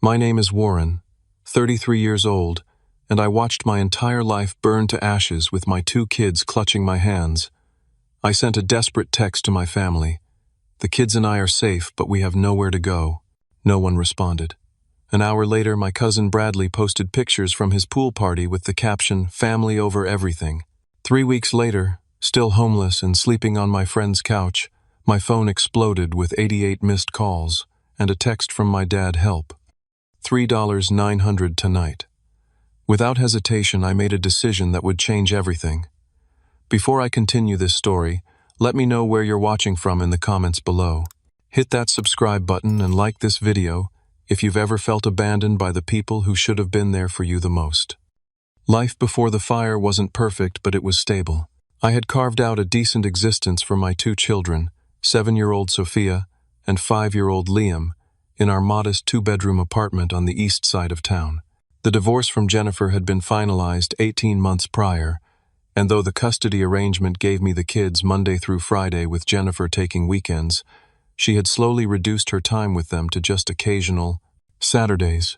My name is Warren, 33 years old, and I watched my entire life burn to ashes with my 2 kids clutching my hands. I sent a desperate text to my family. The kids and I are safe, but we have nowhere to go. No one responded. An hour later, my cousin Bradley posted pictures from his pool party with the caption, "Family over everything." 3 weeks later, still homeless and sleeping on my friend's couch, my phone exploded with 88 missed calls and a text from my dad, "Help. $3,900 tonight." Without hesitation, I made a decision that would change everything. Before I continue this story, let me know where you're watching from in the comments below. Hit that subscribe button and like this video if you've ever felt abandoned by the people who should have been there for you the most. Life before the fire wasn't perfect, but it was stable. I had carved out a decent existence for my 2 children, 7-year-old Sophia and 5-year-old Liam, in our modest 2-bedroom apartment on the east side of town. The divorce from Jennifer had been finalized 18 months prior, and though the custody arrangement gave me the kids Monday through Friday with Jennifer taking weekends, she had slowly reduced her time with them to just occasional Saturdays.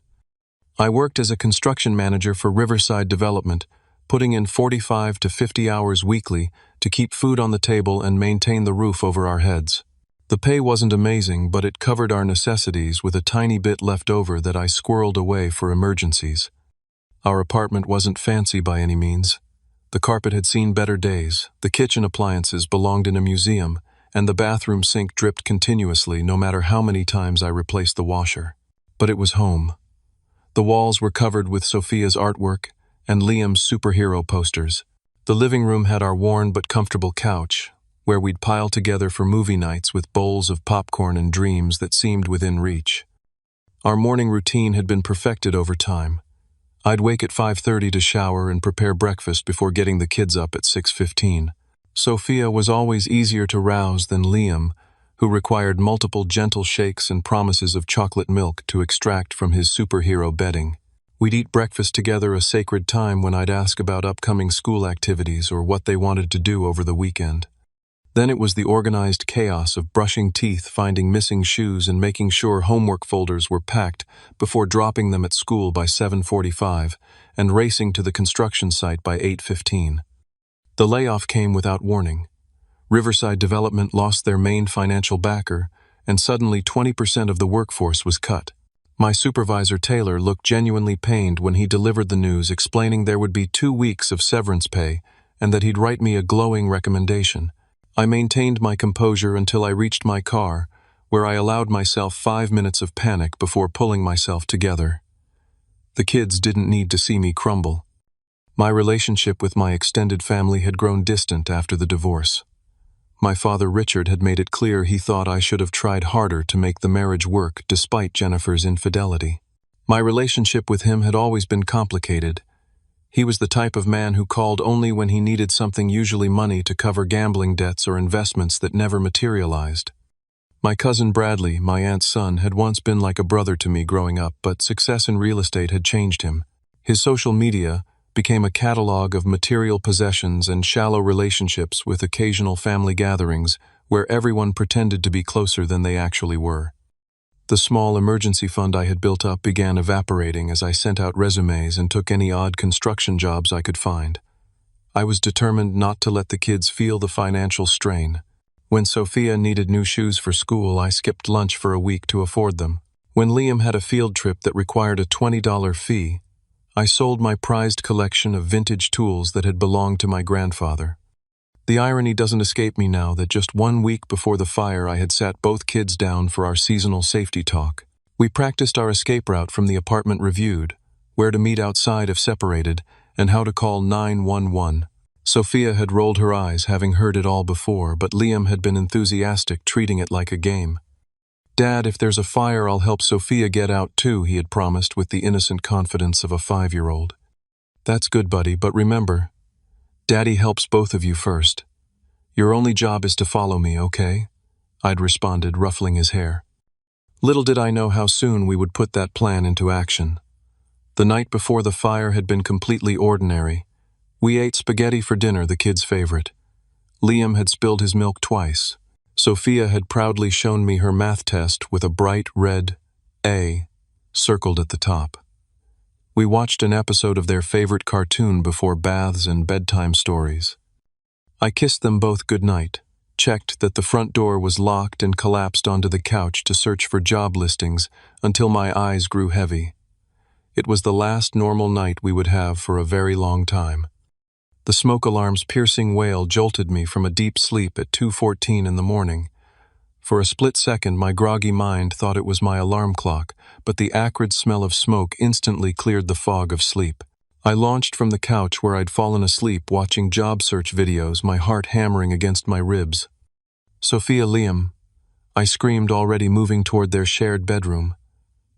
I worked as a construction manager for Riverside Development, putting in 45 to 50 hours weekly to keep food on the table and maintain the roof over our heads. The pay wasn't amazing, but it covered our necessities with a tiny bit left over that I squirreled away for emergencies. Our apartment wasn't fancy by any means. The carpet had seen better days, the kitchen appliances belonged in a museum, and the bathroom sink dripped continuously no matter how many times I replaced the washer. But it was home. The walls were covered with Sophia's artwork and Liam's superhero posters. The living room had our worn but comfortable couch, where we'd pile together for movie nights with bowls of popcorn and dreams that seemed within reach. Our morning routine had been perfected over time. I'd wake at 5:30 to shower and prepare breakfast before getting the kids up at 6:15. Sophia was always easier to rouse than Liam, who required multiple gentle shakes and promises of chocolate milk to extract from his superhero bedding. We'd eat breakfast together, a sacred time when I'd ask about upcoming school activities or what they wanted to do over the weekend. Then it was the organized chaos of brushing teeth, finding missing shoes, and making sure homework folders were packed before dropping them at school by 7:45 and racing to the construction site by 8:15. The layoff came without warning. Riverside Development lost their main financial backer, and suddenly 20% of the workforce was cut. My supervisor, Taylor, looked genuinely pained when he delivered the news, explaining there would be 2 weeks of severance pay and that he'd write me a glowing recommendation. I maintained my composure until I reached my car, where I allowed myself 5 minutes of panic before pulling myself together. The kids didn't need to see me crumble. My relationship with my extended family had grown distant after the divorce. My father, Richard, had made it clear he thought I should have tried harder to make the marriage work despite Jennifer's infidelity. My relationship with him had always been complicated. He was the type of man who called only when he needed something, usually money, to cover gambling debts or investments that never materialized. My cousin Bradley, my aunt's son, had once been like a brother to me growing up, but success in real estate had changed him. His social media became a catalog of material possessions and shallow relationships with occasional family gatherings where everyone pretended to be closer than they actually were. The small emergency fund I had built up began evaporating as I sent out resumes and took any odd construction jobs I could find. I was determined not to let the kids feel the financial strain. When Sophia needed new shoes for school, I skipped lunch for a week to afford them. When Liam had a field trip that required a $20 fee, I sold my prized collection of vintage tools that had belonged to my grandfather. The irony doesn't escape me now that just 1 week before the fire I had sat both kids down for our seasonal safety talk. We practiced our escape route from the apartment, reviewed where to meet outside if separated, and how to call 911. Sophia had rolled her eyes, having heard it all before, but Liam had been enthusiastic, treating it like a game. "Dad, if there's a fire, I'll help Sophia get out too," he had promised with the innocent confidence of a 5-year-old. "That's good, buddy, but remember, Daddy helps both of you first. Your only job is to follow me, okay?" I'd responded, ruffling his hair. Little did I know how soon we would put that plan into action. The night before the fire had been completely ordinary. We ate spaghetti for dinner, the kids' favorite. Liam had spilled his milk twice. Sophia had proudly shown me her math test with a bright red A. circled at the top. We watched an episode of their favorite cartoon before baths and bedtime stories. I kissed them both goodnight, checked that the front door was locked and collapsed onto the couch to search for job listings until my eyes grew heavy. It was the last normal night we would have for a very long time. The smoke alarm's piercing wail jolted me from a deep sleep at 2:14 in the morning. For a split second, my groggy mind thought it was my alarm clock, but the acrid smell of smoke instantly cleared the fog of sleep. I launched from the couch where I'd fallen asleep watching job search videos, my heart hammering against my ribs. "Sophia, Liam," I screamed, already moving toward their shared bedroom.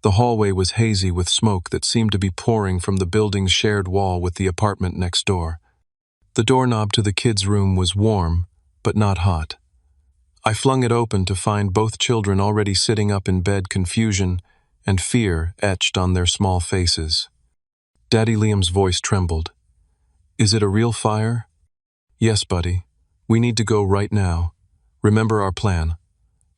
The hallway was hazy with smoke that seemed to be pouring from the building's shared wall with the apartment next door. The doorknob to the kids' room was warm, but not hot. I flung it open to find both children already sitting up in bed, confusion and fear etched on their small faces. Daddy Liam's voice trembled. "Is it a real fire?" "Yes, buddy. We need to go right now. Remember our plan."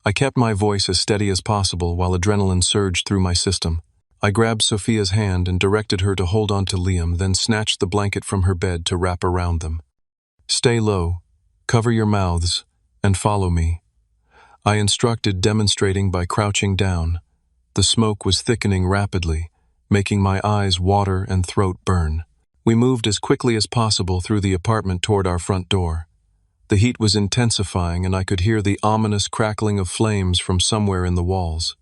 I kept my voice as steady as possible while adrenaline surged through my system. I grabbed Sophia's hand and directed her to hold on to Liam, then snatched the blanket from her bed to wrap around them. "Stay low, cover your mouths, and follow me," I instructed, demonstrating by crouching down. The smoke was thickening rapidly, making my eyes water and throat burn. We moved as quickly as possible through the apartment toward our front door. The heat was intensifying, and I could hear the ominous crackling of flames from somewhere in the walls.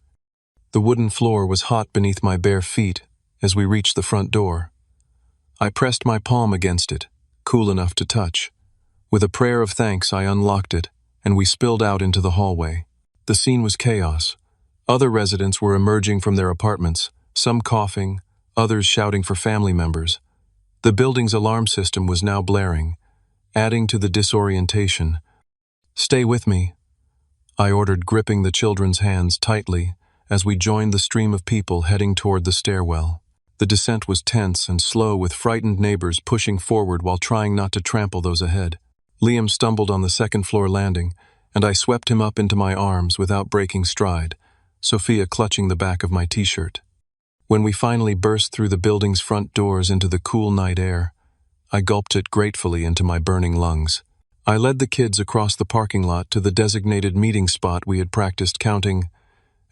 The wooden floor was hot beneath my bare feet as we reached the front door. I pressed my palm against it, cool enough to touch. With a prayer of thanks, I unlocked it, and we spilled out into the hallway. The scene was chaos. Other residents were emerging from their apartments, some coughing, others shouting for family members. The building's alarm system was now blaring, adding to the disorientation. "Stay with me," I ordered, gripping the children's hands tightly as we joined the stream of people heading toward the stairwell. The descent was tense and slow, with frightened neighbors pushing forward while trying not to trample those ahead. Liam stumbled on the second-floor landing, and I swept him up into my arms without breaking stride, Sophia clutching the back of my t-shirt. When we finally burst through the building's front doors into the cool night air, I gulped it gratefully into my burning lungs. I led the kids across the parking lot to the designated meeting spot we had practiced, counting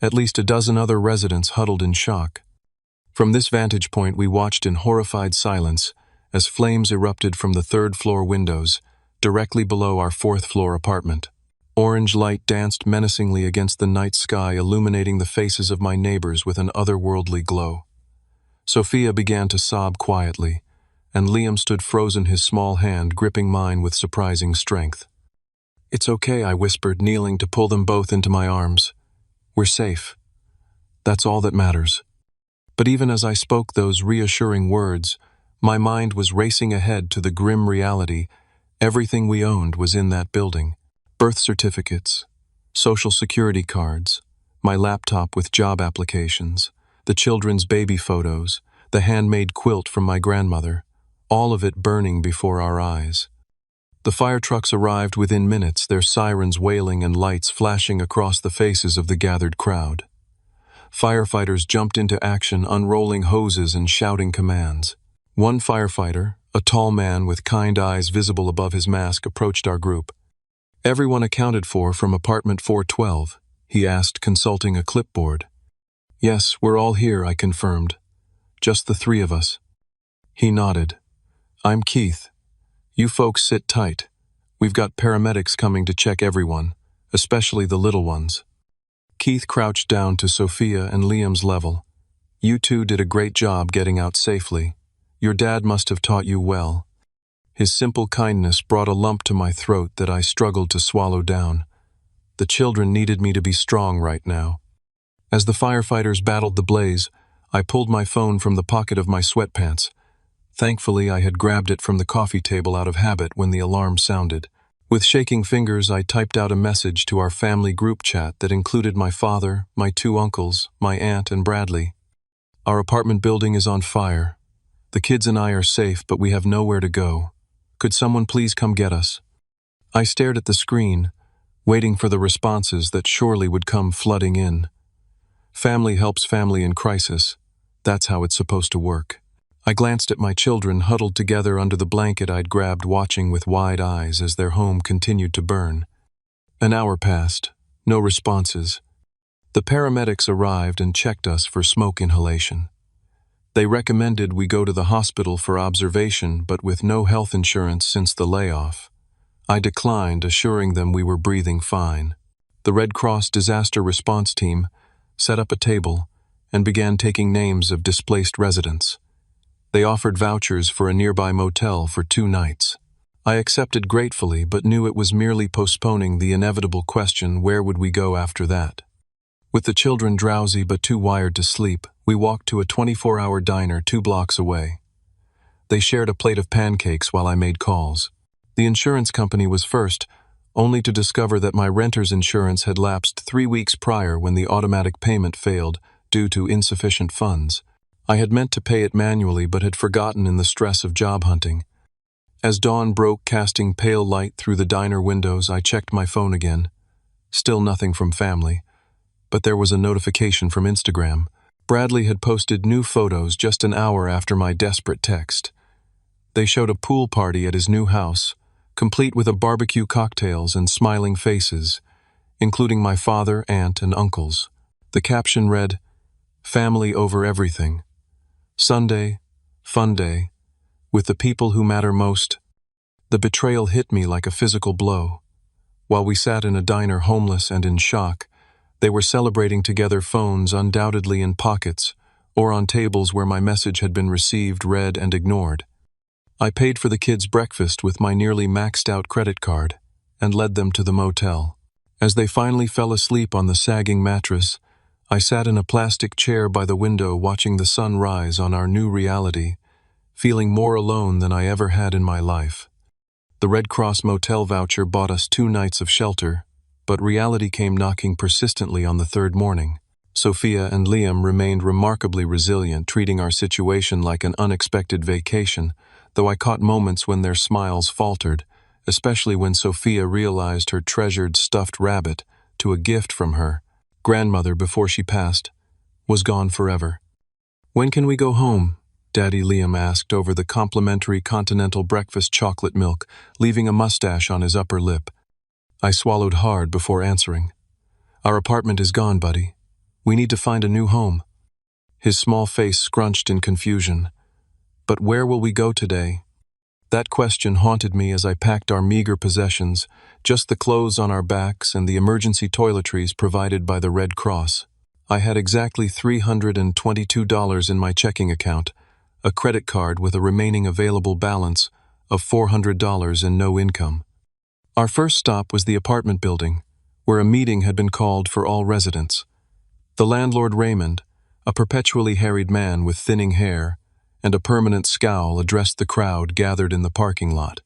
at least a dozen other residents huddled in shock. From this vantage point, we watched in horrified silence as flames erupted from the third-floor windows, directly below our fourth-floor apartment. Orange light danced menacingly against the night sky, illuminating the faces of my neighbors with an otherworldly glow. Sophia began to sob quietly, and Liam stood frozen, his small hand gripping mine with surprising strength. "It's okay," I whispered, kneeling to pull them both into my arms. "We're safe. That's all that matters." But even as I spoke those reassuring words, my mind was racing ahead to the grim reality. Everything we owned was in that building. Birth certificates, social security cards, my laptop with job applications, the children's baby photos, the handmade quilt from my grandmother, all of it burning before our eyes. The fire trucks arrived within minutes, their sirens wailing and lights flashing across the faces of the gathered crowd. Firefighters jumped into action, unrolling hoses and shouting commands. One firefighter, a tall man with kind eyes visible above his mask, approached our group. "Everyone accounted for from apartment 412, he asked, consulting a clipboard. "Yes, we're all here," I confirmed. "Just the three of us." He nodded. "I'm Keith. You folks sit tight. We've got paramedics coming to check everyone, especially the little ones." Keith crouched down to Sophia and Liam's level. "You two did a great job getting out safely. Your dad must have taught you well." His simple kindness brought a lump to my throat that I struggled to swallow down. The children needed me to be strong right now. As the firefighters battled the blaze, I pulled my phone from the pocket of my sweatpants. Thankfully, I had grabbed it from the coffee table out of habit when the alarm sounded. With shaking fingers, I typed out a message to our family group chat that included my father, my two uncles, my aunt, and Bradley. "Our apartment building is on fire. The kids and I are safe, but we have nowhere to go. Could someone please come get us?" I stared at the screen, waiting for the responses that surely would come flooding in. "Family helps family in crisis. That's how it's supposed to work. I glanced at my children huddled together under the blanket I'd grabbed, watching with wide eyes as their home continued to burn. An hour passed, no responses. The paramedics arrived and checked us for smoke inhalation. They recommended we go to the hospital for observation, but with no health insurance since the layoff. I declined, assuring them we were breathing fine. The Red Cross disaster response team set up a table and began taking names of displaced residents. They offered vouchers for a nearby motel for 2 nights. I accepted gratefully, but knew it was merely postponing the inevitable question, where would we go after that? With the children drowsy but too wired to sleep, we walked to a 24-hour diner 2 blocks away. They shared a plate of pancakes while I made calls. The insurance company was first, only to discover that my renter's insurance had lapsed 3 weeks prior when the automatic payment failed due to insufficient funds. I had meant to pay it manually but had forgotten in the stress of job hunting. As dawn broke, casting pale light through the diner windows, I checked my phone again. Still nothing from family. But there was a notification from Instagram. Bradley had posted new photos just an hour after my desperate text. They showed a pool party at his new house, complete with a barbecue, cocktails, and smiling faces, including my father, aunt, and uncles. The caption read, "Family over everything. Sunday, fun day, with the people who matter most." The betrayal hit me like a physical blow. While we sat in a diner homeless and in shock, they were celebrating together, phones undoubtedly in pockets, or on tables where my message had been received, read, and ignored. I paid for the kids' breakfast with my nearly maxed-out credit card and led them to the motel. As they finally fell asleep on the sagging mattress, I sat in a plastic chair by the window watching the sun rise on our new reality, feeling more alone than I ever had in my life. The Red Cross motel voucher bought us 2 nights of shelter, but reality came knocking persistently on the 3rd morning. Sophia and Liam remained remarkably resilient, treating our situation like an unexpected vacation, though I caught moments when their smiles faltered, especially when Sophia realized her treasured stuffed rabbit, to a gift from her grandmother before she passed, was gone forever. "When can we go home?" Daddy Liam asked over the complimentary continental breakfast chocolate milk, leaving a mustache on his upper lip. I swallowed hard before answering. "Our apartment is gone, buddy. We need to find a new home." His small face scrunched in confusion. "But where will we go today?" That question haunted me as I packed our meager possessions, just the clothes on our backs and the emergency toiletries provided by the Red Cross. I had exactly $322 in my checking account, a credit card with a remaining available balance of $400 and no income. Our first stop was the apartment building, where a meeting had been called for all residents. The landlord, Raymond, a perpetually harried man with thinning hair and a permanent scowl, addressed the crowd gathered in the parking lot.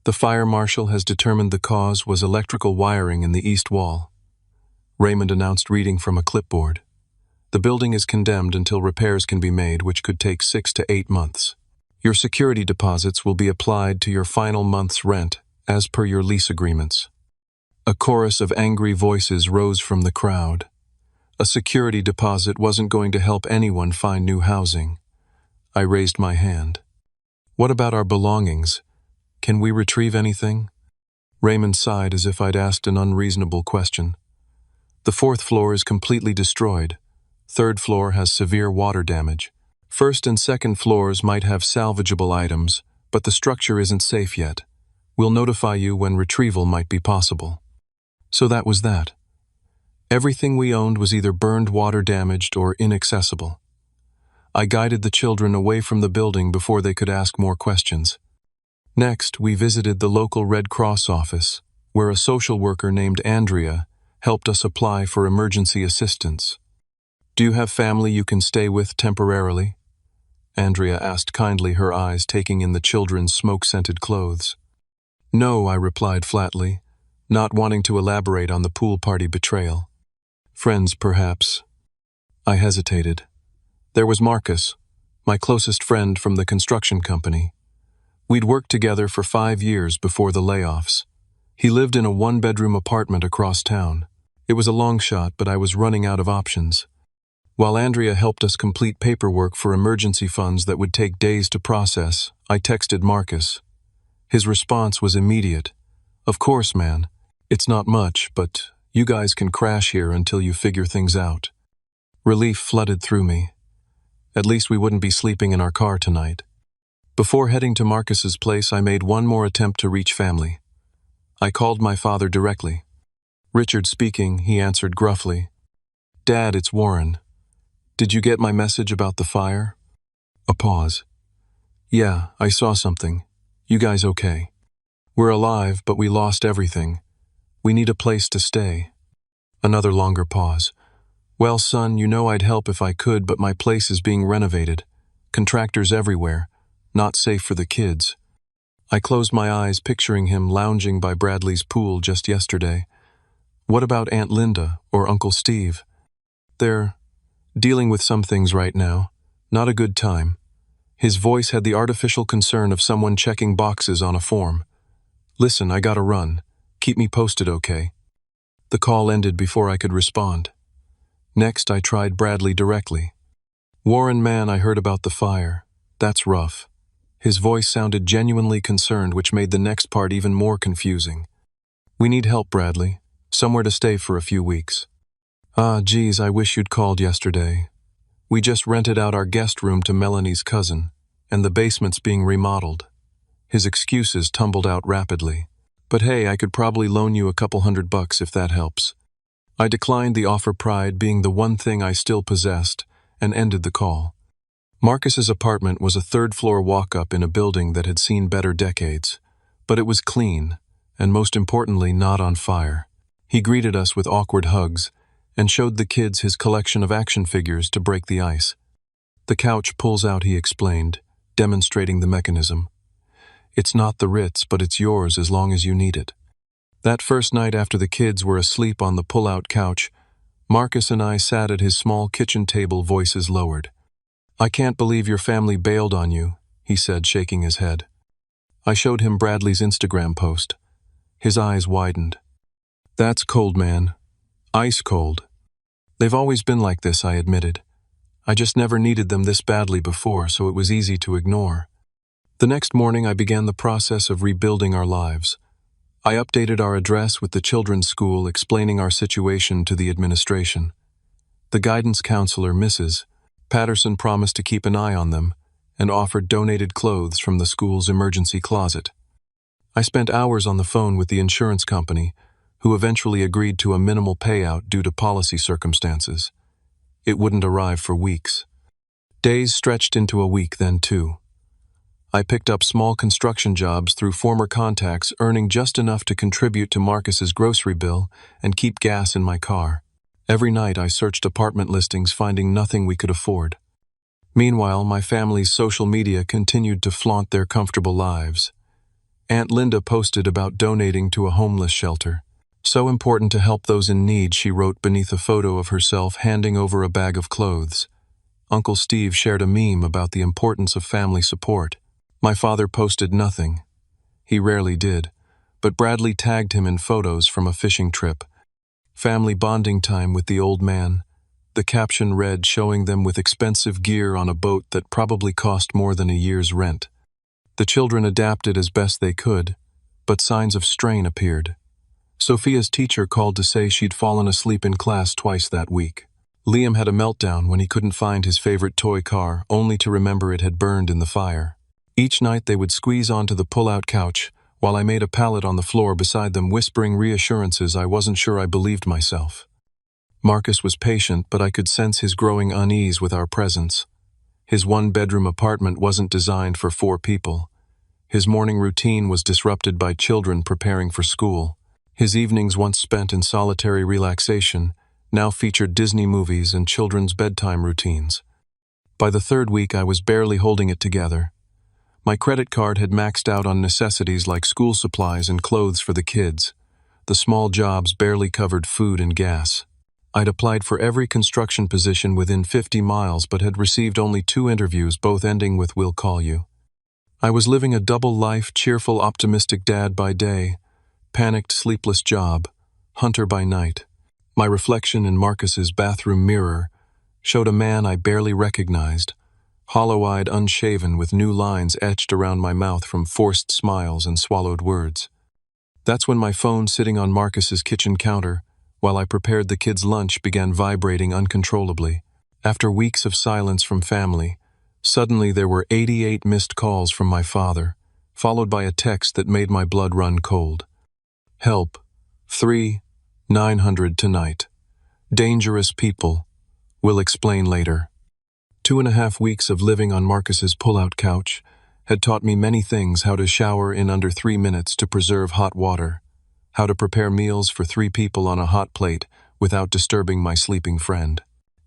"The fire marshal has determined the cause was electrical wiring in the east wall," Raymond announced, reading from a clipboard. "The building is condemned until repairs can be made, which could take 6 to 8 months. Your security deposits will be applied to your final month's rent, as per your lease agreements." A chorus of angry voices rose from the crowd. A security deposit wasn't going to help anyone find new housing. I raised my hand. "What about our belongings? Can we retrieve anything?" Raymond sighed as if I'd asked an unreasonable question. "The 4th floor is completely destroyed. 3rd floor has severe water damage. 1st and 2nd floors might have salvageable items, but the structure isn't safe yet. We'll notify you when retrieval might be possible." So that was that. Everything we owned was either burned, water damaged, or inaccessible. I guided the children away from the building before they could ask more questions. Next, we visited the local Red Cross office, where a social worker named Andrea helped us apply for emergency assistance. "Do you have family you can stay with temporarily?" Andrea asked kindly, her eyes taking in the children's smoke-scented clothes. "No," I replied flatly, not wanting to elaborate on the pool party betrayal. "Friends, perhaps." I hesitated. There was Marcus, my closest friend from the construction company. We'd worked together for 5 years before the layoffs. He lived in a 1-bedroom apartment across town. It was a long shot, but I was running out of options. While Andrea helped us complete paperwork for emergency funds that would take days to process, I texted Marcus. His response was immediate. "Of course, man. It's not much, but you guys can crash here until you figure things out." Relief flooded through me. At least we wouldn't be sleeping in our car tonight. Before heading to Marcus's place, I made one more attempt to reach family. I called my father directly. "Richard speaking," he answered gruffly. "Dad, it's Warren. Did you get my message about the fire?" A pause. "Yeah, I saw something. You guys okay?" "We're alive, but we lost everything. We need a place to stay." Another longer pause. "Well, son, you know I'd help if I could, but my place is being renovated. Contractors everywhere. Not safe for the kids." I closed my eyes, picturing him lounging by Bradley's pool just yesterday. What about Aunt Linda or Uncle Steve? They're dealing with some things right now. Not a good time. His voice had the artificial concern of someone checking boxes on a form. "Listen, I gotta run. Keep me posted, okay?" The call ended before I could respond. Next, I tried Bradley directly. "Warren, man, I heard about the fire. That's rough." His voice sounded genuinely concerned, which made the next part even more confusing. "We need help, Bradley. Somewhere to stay for a few weeks." "Ah, geez, I wish you'd called yesterday. We just rented out our guest room to Melanie's cousin, and the basement's being remodeled." His excuses tumbled out rapidly. "But hey, I could probably loan you a couple $100 if that helps." I declined the offer, pride being the one thing I still possessed, and ended the call. Marcus's apartment was a third-floor walk-up in a building that had seen better decades, but it was clean, and most importantly, not on fire. He greeted us with awkward hugs, and showed the kids his collection of action figures to break the ice. "The couch pulls out," he explained, demonstrating the mechanism. "It's not the Ritz, but it's yours as long as you need it." That first night after the kids were asleep on the pull-out couch, Marcus and I sat at his small kitchen table, voices lowered. "I can't believe your family bailed on you," he said, shaking his head. I showed him Bradley's Instagram post. His eyes widened. "That's cold, man. Ice cold." "They've always been like this," I admitted. "I just never needed them this badly before, so it was easy to ignore." The next morning, I began the process of rebuilding our lives. I updated our address with the children's school, explaining our situation to the administration. The guidance counselor, Mrs. Patterson, promised to keep an eye on them and offered donated clothes from the school's emergency closet. I spent hours on the phone with the insurance company, who eventually agreed to a minimal payout due to policy circumstances. It wouldn't arrive for weeks. Days stretched into a week, then two. I picked up small construction jobs through former contacts, earning just enough to contribute to Marcus's grocery bill and keep gas in my car. Every night I searched apartment listings, finding nothing we could afford. Meanwhile, my family's social media continued to flaunt their comfortable lives. Aunt Linda posted about donating to a homeless shelter. "So important to help those in need," she wrote beneath a photo of herself handing over a bag of clothes. Uncle Steve shared a meme about the importance of family support. My father posted nothing. He rarely did, but Bradley tagged him in photos from a fishing trip. "Family bonding time with the old man." The caption read, showing them with expensive gear on a boat that probably cost more than a year's rent. The children adapted as best they could, but signs of strain appeared. Sophia's teacher called to say she'd fallen asleep in class twice that week. Liam had a meltdown when he couldn't find his favorite toy car, only to remember it had burned in the fire. Each night they would squeeze onto the pull-out couch, while I made a pallet on the floor beside them, whispering reassurances. I wasn't sure I believed myself. Marcus was patient, but I could sense his growing unease with our presence. His one-bedroom apartment wasn't designed for 4 people. His morning routine was disrupted by children preparing for school. His evenings, once spent in solitary relaxation, now featured Disney movies and children's bedtime routines. By the 3rd week, I was barely holding it together. My credit card had maxed out on necessities like school supplies and clothes for the kids. The small jobs barely covered food and gas. I'd applied for every construction position within 50 miles, but had received only 2 interviews, both ending with "we'll call you." I was living a double life, cheerful, optimistic dad by day, panicked, sleepless job, hunter by night. My reflection in Marcus's bathroom mirror showed a man I barely recognized, hollow-eyed, unshaven, with new lines etched around my mouth from forced smiles and swallowed words. That's when my phone sitting on Marcus's kitchen counter, while I prepared the kids' lunch, began vibrating uncontrollably. After weeks of silence from family, suddenly there were 88 missed calls from my father, followed by a text that made my blood run cold. Help. 3-900 tonight. Dangerous people. Will explain later. 2.5 weeks of living on Marcus's pull-out couch had taught me many things: how to shower in under 3 minutes to preserve hot water, how to prepare meals for 3 people on a hot plate without disturbing my sleeping friend,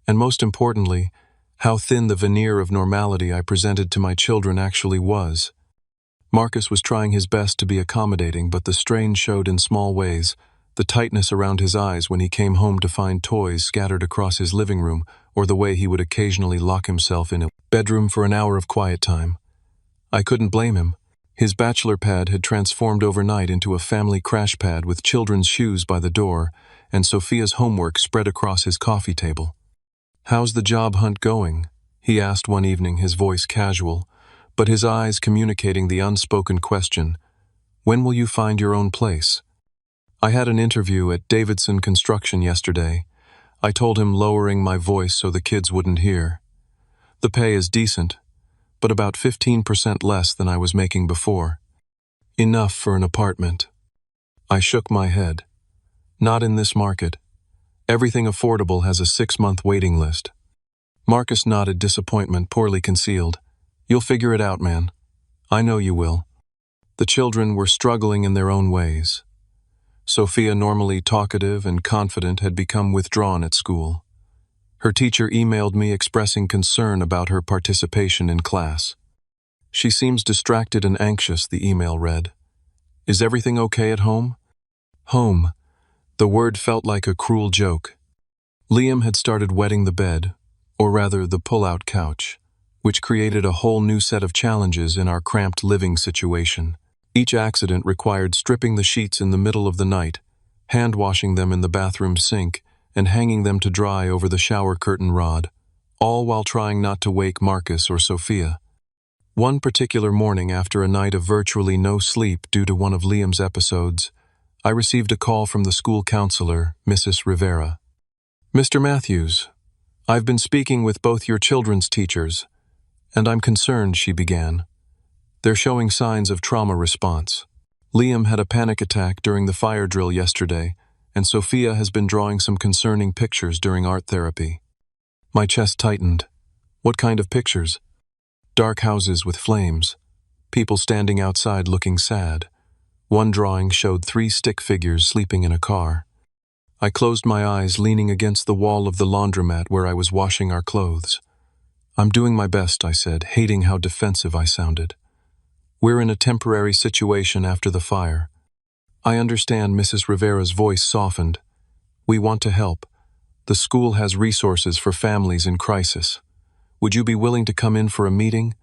and most importantly, how thin the veneer of normality I presented to my children actually was. Marcus was trying his best to be accommodating, but the strain showed in small ways: the tightness around his eyes when he came home to find toys scattered across his living room, or the way he would occasionally lock himself in a bedroom for an hour of quiet time. I couldn't blame him. His bachelor pad had transformed overnight into a family crash pad with children's shoes by the door and Sophia's homework spread across his coffee table. "How's the job hunt going?" he asked one evening, his voice casual, but his eyes communicating the unspoken question: "When will you find your own place?" "I had an interview at Davidson Construction yesterday," I told him, lowering my voice so the kids wouldn't hear. "The pay is decent, but about 15% less than I was making before. Enough for an apartment." I shook my head. "Not in this market. Everything affordable has a 6-month waiting list." Marcus nodded, disappointment poorly concealed. "You'll figure it out, man. I know you will." The children were struggling in their own ways. Sophia, normally talkative and confident, had become withdrawn at school. Her teacher emailed me expressing concern about her participation in class. "She seems distracted and anxious," the email read. "Is everything okay at home?" Home. The word felt like a cruel joke. Liam had started wetting the bed, or rather the pull-out couch, which created a whole new set of challenges in our cramped living situation. Each accident required stripping the sheets in the middle of the night, hand-washing them in the bathroom sink, and hanging them to dry over the shower curtain rod, all while trying not to wake Marcus or Sophia. One particular morning, after a night of virtually no sleep due to one of Liam's episodes, I received a call from the school counselor, Mrs. Rivera. "Mr. Matthews, I've been speaking with both your children's teachers, and I'm concerned," she began. "They're showing signs of trauma response. Liam had a panic attack during the fire drill yesterday, and Sophia has been drawing some concerning pictures during art therapy." My chest tightened. "What kind of pictures?" "Dark houses with flames. People standing outside looking sad. One drawing showed 3 stick figures sleeping in a car." I closed my eyes, leaning against the wall of the laundromat where I was washing our clothes. "I'm doing my best," I said, hating how defensive I sounded. "We're in a temporary situation after the fire." "I understand," Mrs. Rivera's voice softened. "We want to help. The school has resources for families in crisis. Would you be willing to come in for a meeting?"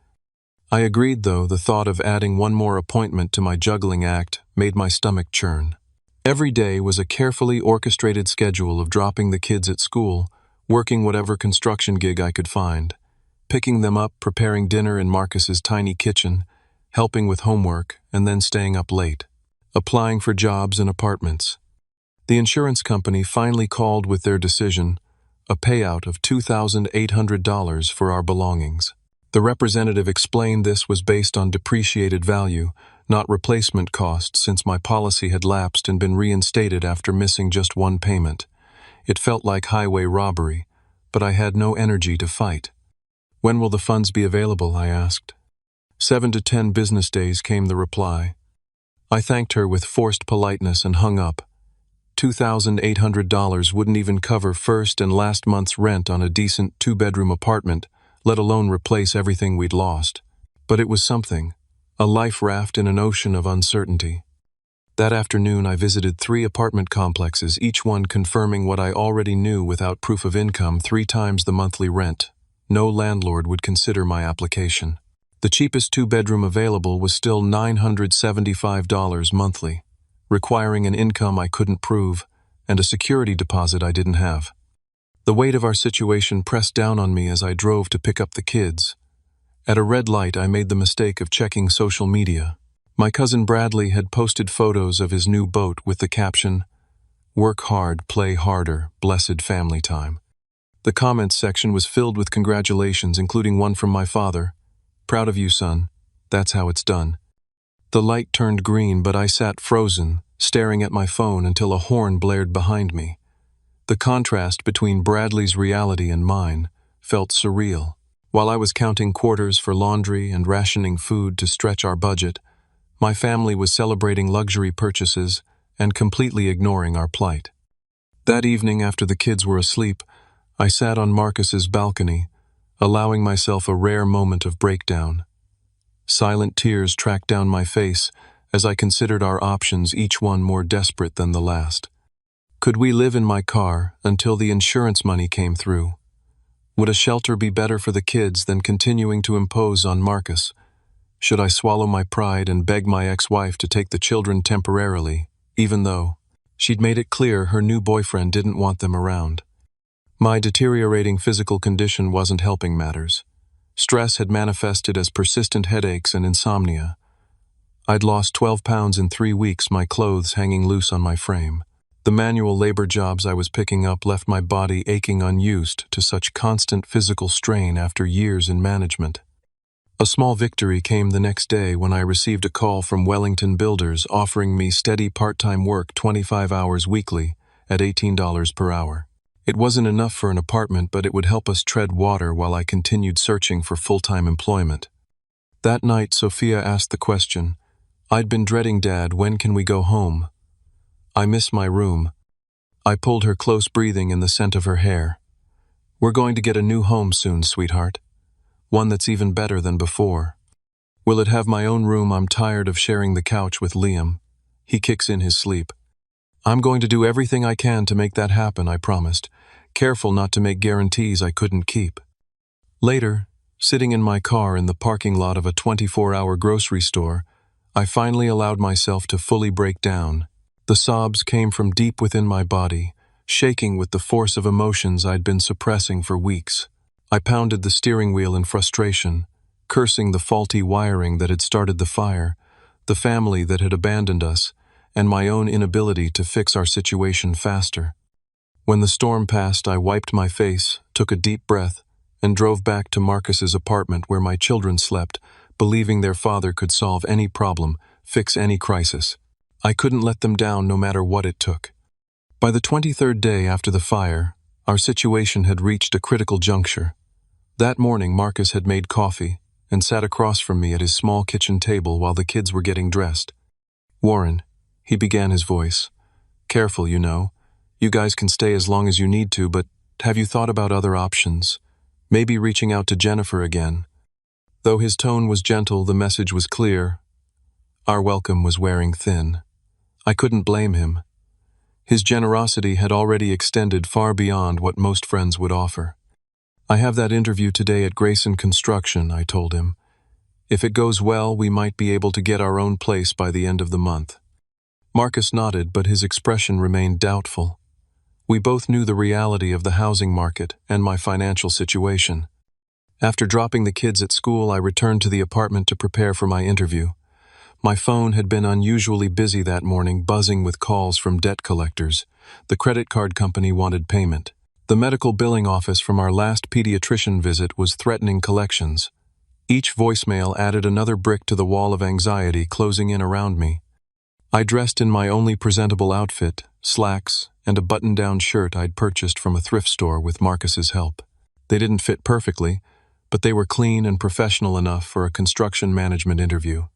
I agreed, though the thought of adding one more appointment to my juggling act made my stomach churn. Every day was a carefully orchestrated schedule of dropping the kids at school, working whatever construction gig I could find, picking them up, preparing dinner in Marcus's tiny kitchen, helping with homework, and then staying up late, applying for jobs and apartments. The insurance company finally called with their decision, a payout of $2,800 for our belongings. The representative explained this was based on depreciated value, not replacement costs, since my policy had lapsed and been reinstated after missing just one payment. It felt like highway robbery, but I had no energy to fight. "When will the funds be available?" I asked. 7 to 10 business days, came the reply. I thanked her with forced politeness and hung up. $2,800 wouldn't even cover first and last month's rent on a decent 2-bedroom apartment, let alone replace everything we'd lost. But it was something, a life raft in an ocean of uncertainty. That afternoon I visited 3 apartment complexes, each one confirming what I already knew without proof of income: 3 times the monthly rent. No landlord would consider my application. The cheapest 2-bedroom available was still $975 monthly, requiring an income I couldn't prove and a security deposit I didn't have. The weight of our situation pressed down on me as I drove to pick up the kids. At a red light, I made the mistake of checking social media. My cousin Bradley had posted photos of his new boat with the caption, "Work hard, play harder, blessed family time." The comments section was filled with congratulations, including one from my father. "Proud of you, son. That's how it's done." The light turned green, but I sat frozen, staring at my phone until a horn blared behind me. The contrast between Bradley's reality and mine felt surreal. While I was counting quarters for laundry and rationing food to stretch our budget, my family was celebrating luxury purchases and completely ignoring our plight. That evening, after the kids were asleep, I sat on Marcus's balcony, allowing myself a rare moment of breakdown. Silent tears tracked down my face as I considered our options, each one more desperate than the last. Could we live in my car until the insurance money came through? Would a shelter be better for the kids than continuing to impose on Marcus? Should I swallow my pride and beg my ex-wife to take the children temporarily, even though she'd made it clear her new boyfriend didn't want them around? My deteriorating physical condition wasn't helping matters. Stress had manifested as persistent headaches and insomnia. I'd lost 12 pounds in 3 weeks, my clothes hanging loose on my frame. The manual labor jobs I was picking up left my body aching, unused to such constant physical strain after years in management. A small victory came the next day when I received a call from Wellington Builders offering me steady part-time work, 25 hours weekly, at $18 per hour. It wasn't enough for an apartment, but it would help us tread water while I continued searching for full-time employment. That night, Sophia asked the question, "I'd been dreading, Dad, when can we go home?" "I miss my room." I pulled her close, breathing in the scent of her hair. "We're going to get a new home soon, sweetheart. One that's even better than before. Will it have my own room? I'm tired of sharing the couch with Liam. He kicks in his sleep." "I'm going to do everything I can to make that happen," I promised, careful not to make guarantees I couldn't keep. Later, sitting in my car in the parking lot of a 24-hour grocery store, I finally allowed myself to fully break down. The sobs came from deep within my body, shaking with the force of emotions I'd been suppressing for weeks. I pounded the steering wheel in frustration, cursing the faulty wiring that had started the fire, the family that had abandoned us, and my own inability to fix our situation faster. When the storm passed, I wiped my face, took a deep breath, and drove back to Marcus's apartment where my children slept, believing their father could solve any problem, fix any crisis. I couldn't let them down no matter what it took. By the 23rd day after the fire, our situation had reached a critical juncture. That morning, Marcus had made coffee and sat across from me at his small kitchen table while the kids were getting dressed. "Warren," he began, his voice. "Careful, you know. You guys can stay as long as you need to, but have you thought about other options? Maybe reaching out to Jennifer again." Though his tone was gentle, the message was clear. Our welcome was wearing thin. I couldn't blame him. His generosity had already extended far beyond what most friends would offer. "I have that interview today at Grayson Construction," I told him. "If it goes well, we might be able to get our own place by the end of the month." Marcus nodded, but his expression remained doubtful. We both knew the reality of the housing market and my financial situation. After dropping the kids at school, I returned to the apartment to prepare for my interview. My phone had been unusually busy that morning, buzzing with calls from debt collectors. The credit card company wanted payment. The medical billing office from our last pediatrician visit was threatening collections. Each voicemail added another brick to the wall of anxiety closing in around me. I dressed in my only presentable outfit, slacks, and a button-down shirt I'd purchased from a thrift store with Marcus's help. They didn't fit perfectly, but they were clean and professional enough for a construction management interview.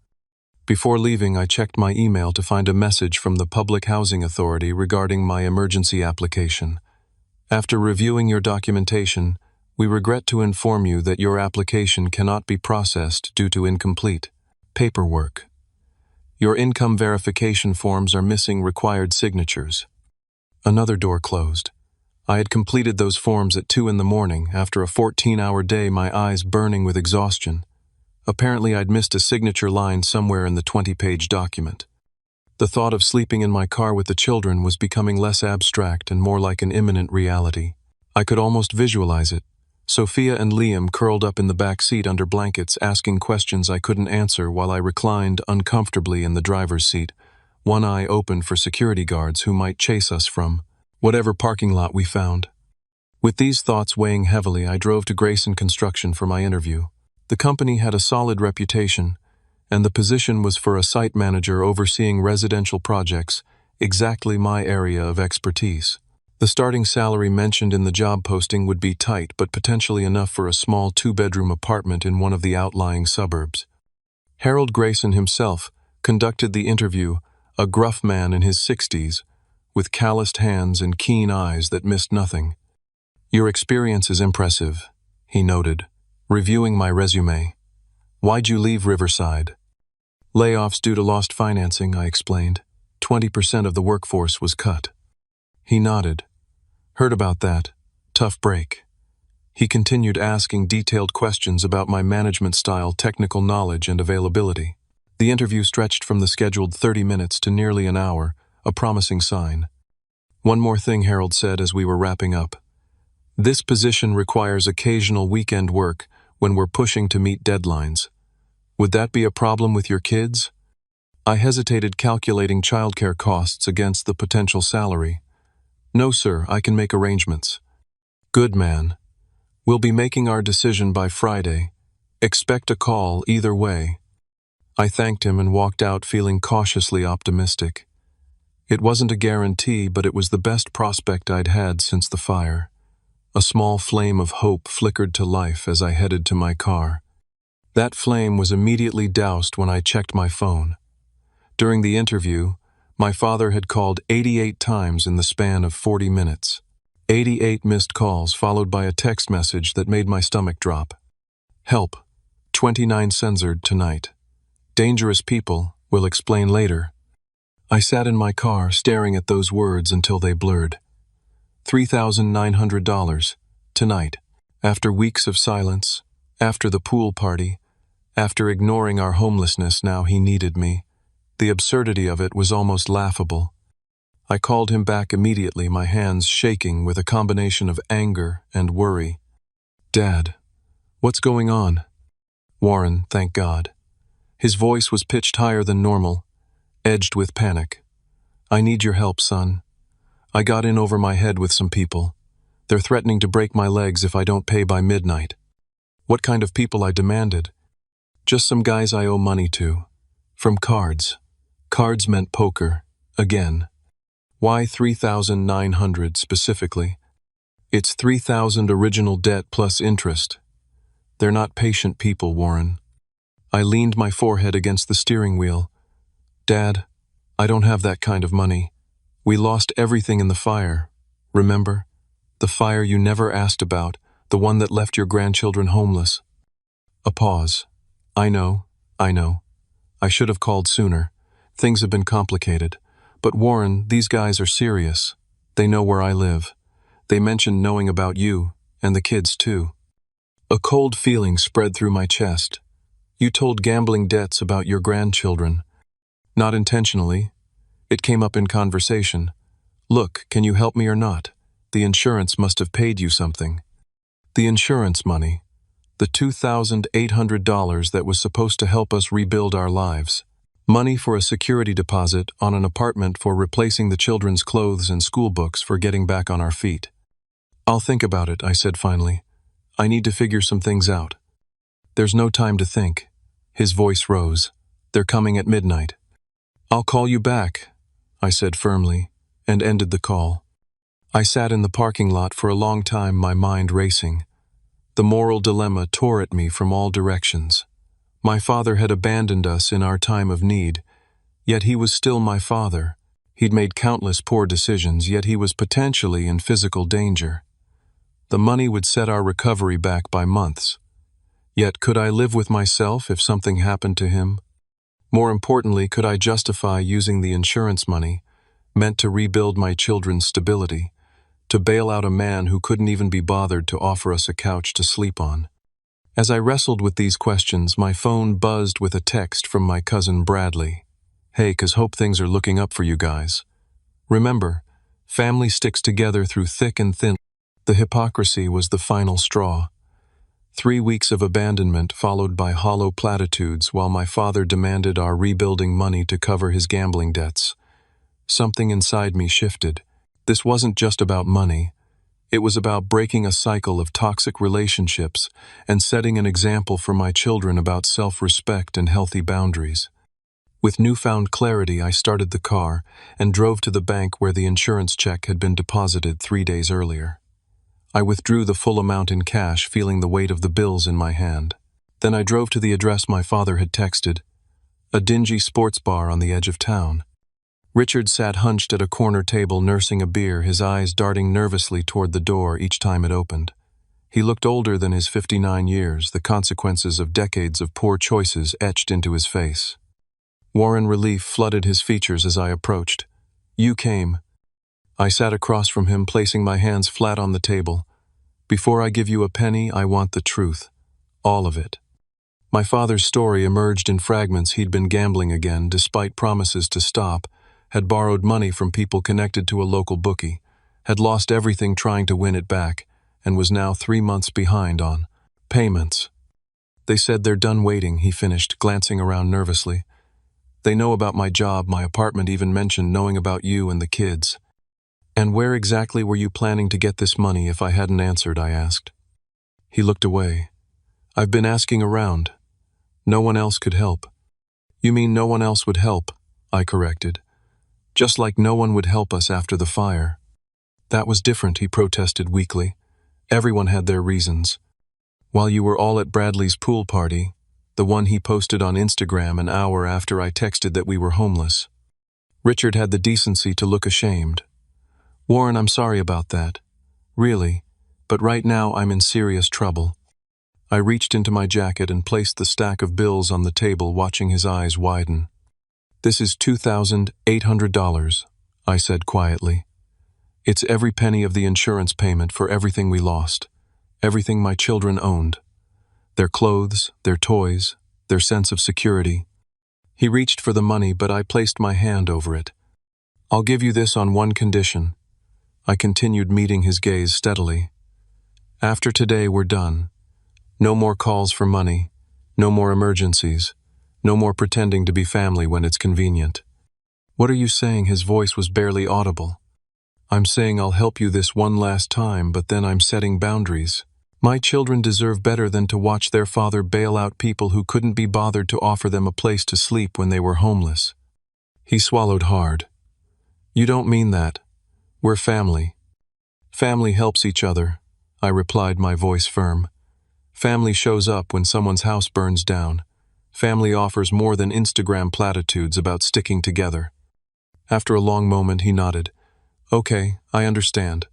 Before leaving, I checked my email to find a message from the Public Housing Authority regarding my emergency application. "After reviewing your documentation, we regret to inform you that your application cannot be processed due to incomplete paperwork. Your income verification forms are missing required signatures." Another door closed. I had completed those forms at 2 in the morning, after a 14-hour day, my eyes burning with exhaustion. Apparently, I'd missed a signature line somewhere in the 20-page document. The thought of sleeping in my car with the children was becoming less abstract and more like an imminent reality. I could almost visualize it. Sophia and Liam curled up in the back seat under blankets, asking questions I couldn't answer while I reclined uncomfortably in the driver's seat, one eye open for security guards who might chase us from whatever parking lot we found. With these thoughts weighing heavily, I drove to Grayson Construction for my interview. The company had a solid reputation, and the position was for a site manager overseeing residential projects, exactly my area of expertise. The starting salary mentioned in the job posting would be tight, but potentially enough for a small two-bedroom apartment in one of the outlying suburbs. Harold Grayson himself conducted the interview, a gruff man in his 60s, with calloused hands and keen eyes that missed nothing. "Your experience is impressive," he noted, reviewing my resume. "Why'd you leave Riverside?" "Layoffs due to lost financing," I explained. 20% of the workforce was cut. He nodded. "Heard about that. Tough break." He continued asking detailed questions about my management style, technical knowledge, and availability. The interview stretched from the scheduled 30 minutes to nearly an hour, a promising sign. "One more thing," Harold said as we were wrapping up. "This position requires occasional weekend work when we're pushing to meet deadlines. Would that be a problem with your kids?" I hesitated, calculating childcare costs against the potential salary. "No, sir, I can make arrangements." "Good man. We'll be making our decision by Friday. Expect a call either way." I thanked him and walked out feeling cautiously optimistic. It wasn't a guarantee, but it was the best prospect I'd had since the fire. A small flame of hope flickered to life as I headed to my car. That flame was immediately doused when I checked my phone. During the interview, my father had called 88 times in the span of 40 minutes. 88 missed calls followed by a text message that made my stomach drop. "Help. 29 censored tonight. Dangerous people, will explain later." I sat in my car staring at those words until they blurred. $3,900 tonight. After weeks of silence, after the pool party, after ignoring our homelessness, now he needed me. The absurdity of it was almost laughable. I called him back immediately, my hands shaking with a combination of anger and worry. "Dad, what's going on?" "Warren, thank God." His voice was pitched higher than normal, edged with panic. "I need your help, son. I got in over my head with some people. They're threatening to break my legs if I don't pay by midnight." "What kind of people?" I demanded. "Just some guys I owe money to. From cards." Cards meant poker. Again. "Why 3,900 specifically?" "It's 3,000 original debt plus interest. They're not patient people, Warren." I leaned my forehead against the steering wheel. "Dad, I don't have that kind of money. We lost everything in the fire. Remember? The fire you never asked about, the one that left your grandchildren homeless." A pause. I know. I should have called sooner. Things have been complicated. But Warren, these guys are serious. They know where I live. They mentioned knowing about you, and the kids too." A cold feeling spread through my chest. "You told gambling debts about your grandchildren." "Not intentionally. It came up in conversation. Look, can you help me or not? The insurance must have paid you something." "The insurance money. The $2,800 that was supposed to help us rebuild our lives. Money for a security deposit on an apartment for replacing the children's clothes and school books for getting back on our feet." "I'll think about it," I said finally. "I need to figure some things out." "There's no time to think." His voice rose. "They're coming at midnight." "I'll call you back," I said firmly, and ended the call. I sat in the parking lot for a long time, my mind racing. The moral dilemma tore at me from all directions. My father had abandoned us in our time of need, yet he was still my father. He'd made countless poor decisions, yet he was potentially in physical danger. The money would set our recovery back by months. Yet could I live with myself if something happened to him? More importantly, could I justify using the insurance money, meant to rebuild my children's stability, to bail out a man who couldn't even be bothered to offer us a couch to sleep on? As I wrestled with these questions, my phone buzzed with a text from my cousin Bradley. "Hey, 'cause hope things are looking up for you guys. Remember, family sticks together through thick and thin." The hypocrisy was the final straw. 3 weeks of abandonment followed by hollow platitudes while my father demanded our rebuilding money to cover his gambling debts. Something inside me shifted. This wasn't just about money. It was about breaking a cycle of toxic relationships and setting an example for my children about self-respect and healthy boundaries. With newfound clarity, I started the car and drove to the bank where the insurance check had been deposited 3 days earlier. I withdrew the full amount in cash, feeling the weight of the bills in my hand. Then I drove to the address my father had texted, a dingy sports bar on the edge of town. Richard sat hunched at a corner table nursing a beer, his eyes darting nervously toward the door each time it opened. He looked older than his 59 years, the consequences of decades of poor choices etched into his face. Warren relief flooded his features as I approached. "You came." I sat across from him, placing my hands flat on the table. "Before I give you a penny, I want the truth. All of it." My father's story emerged in fragments. He'd been gambling again, despite promises to stop, had borrowed money from people connected to a local bookie, had lost everything trying to win it back, and was now 3 months behind on payments. "They said they're done waiting," he finished, glancing around nervously. "They know about my job, my apartment, even mentioned knowing about you and the kids." "And where exactly were you planning to get this money if I hadn't answered?" I asked. He looked away. "I've been asking around. No one else could help." "You mean no one else would help?" I corrected. "Just like no one would help us after the fire." "That was different," he protested weakly. "Everyone had their reasons. While you were all at Bradley's pool party, the one he posted on Instagram an hour after I texted that we were homeless, Richard had the decency to look ashamed. "Warren, I'm sorry about that. Really. But right now I'm in serious trouble." I reached into my jacket and placed the stack of bills on the table, watching his eyes widen. "This is $2,800, I said quietly. "It's every penny of the insurance payment for everything we lost, everything my children owned. Their clothes, their toys, their sense of security." He reached for the money, but I placed my hand over it. "I'll give you this on one condition." I continued, meeting his gaze steadily. "After today, we're done. No more calls for money, no more emergencies. No more pretending to be family when it's convenient." "What are you saying?" His voice was barely audible. "I'm saying I'll help you this one last time, but then I'm setting boundaries. My children deserve better than to watch their father bail out people who couldn't be bothered to offer them a place to sleep when they were homeless." He swallowed hard. "You don't mean that. We're family." "Family helps each other," I replied, my voice firm. "Family shows up when someone's house burns down. Family offers more than Instagram platitudes about sticking together." After a long moment, he nodded. "Okay, I understand."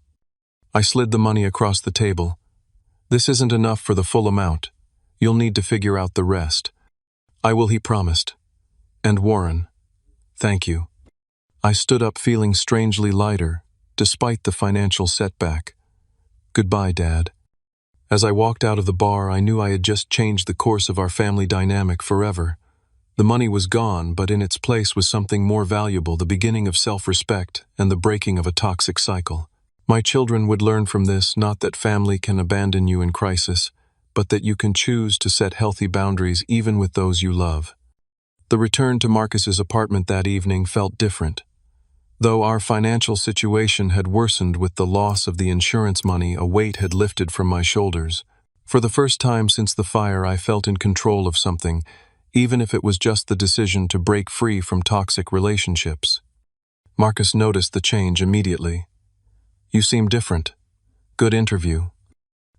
I slid the money across the table. "This isn't enough for the full amount. You'll need to figure out the rest." "I will," he promised. "And Warren, thank you." I stood up, feeling strangely lighter, despite the financial setback. "Goodbye, Dad." As I walked out of the bar, I knew I had just changed the course of our family dynamic forever. The money was gone, but in its place was something more valuable, the beginning of self-respect and the breaking of a toxic cycle. My children would learn from this, not that family can abandon you in crisis, but that you can choose to set healthy boundaries even with those you love. The return to Marcus's apartment that evening felt different. Though our financial situation had worsened with the loss of the insurance money, a weight had lifted from my shoulders. For the first time since the fire, I felt in control of something, even if it was just the decision to break free from toxic relationships. Marcus noticed the change immediately. "You seem different. Good interview."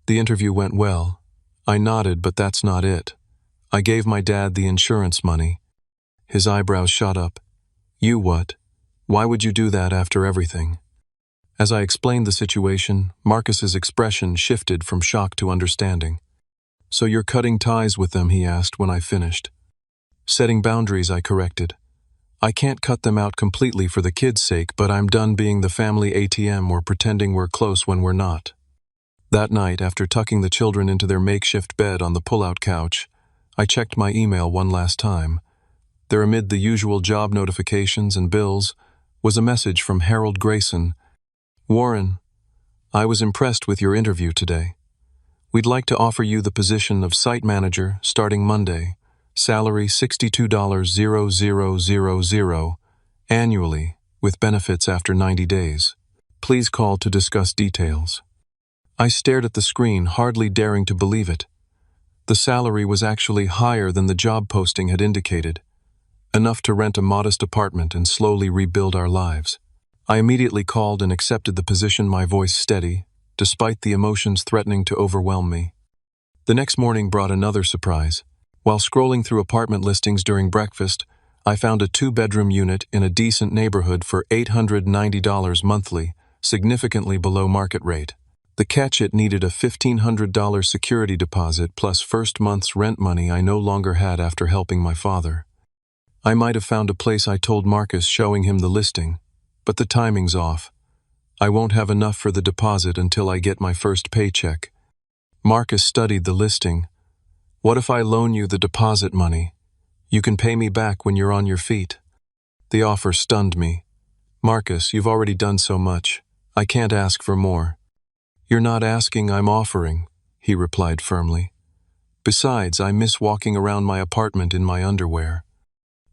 "The interview went well." I nodded, but that's not it. "I gave my dad the insurance money." His eyebrows shot up. "You what? Why would you do that after everything?" As I explained the situation, Marcus's expression shifted from shock to understanding. "So you're cutting ties with them?" he asked when I finished. "Setting boundaries," I corrected. "I can't cut them out completely for the kids' sake, but I'm done being the family ATM or pretending we're close when we're not." That night, after tucking the children into their makeshift bed on the pull-out couch, I checked my email one last time. There, amid the usual job notifications and bills, was a message from Harold Grayson. "Warren, I was impressed with your interview today. We'd like to offer you the position of site manager starting Monday. Salary $62,000 annually, with benefits after 90 days. Please call to discuss details. I stared at the screen, hardly daring to believe it. The salary was actually higher than the job posting had indicated, enough to rent a modest apartment and slowly rebuild our lives. I immediately called and accepted the position, my voice steady, despite the emotions threatening to overwhelm me. The next morning brought another surprise. While scrolling through apartment listings during breakfast, I found a 2-bedroom unit in a decent neighborhood for $890 monthly, significantly below market rate. The catch: it needed a $1,500 security deposit plus first month's rent money I no longer had after helping my father. I might have found a place, I told Marcus, showing him the listing, but the timing's off. I won't have enough for the deposit until I get my first paycheck. Marcus studied the listing. What if I loan you the deposit money? You can pay me back when you're on your feet. The offer stunned me. Marcus, you've already done so much. I can't ask for more. You're not asking, I'm offering, he replied firmly. Besides, I miss walking around my apartment in my underwear.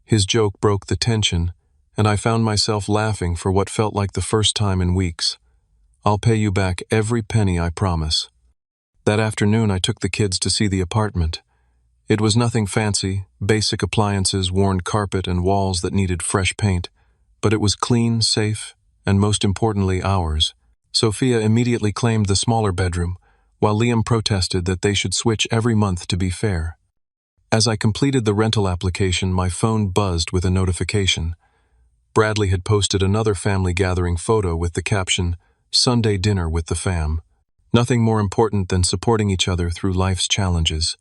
His joke broke the tension, and I found myself laughing for what felt like the first time in weeks. I'll pay you back every penny, I promise. That afternoon I took the kids to see the apartment. It was nothing fancy, basic appliances, worn carpet, and walls that needed fresh paint, but it was clean, safe, and most importantly, ours. Sophia immediately claimed the smaller bedroom, while Liam protested that they should switch every month to be fair. As I completed the rental application, my phone buzzed with a notification. Bradley had posted another family gathering photo with the caption, "Sunday dinner with the fam." Nothing more important than supporting each other through life's challenges.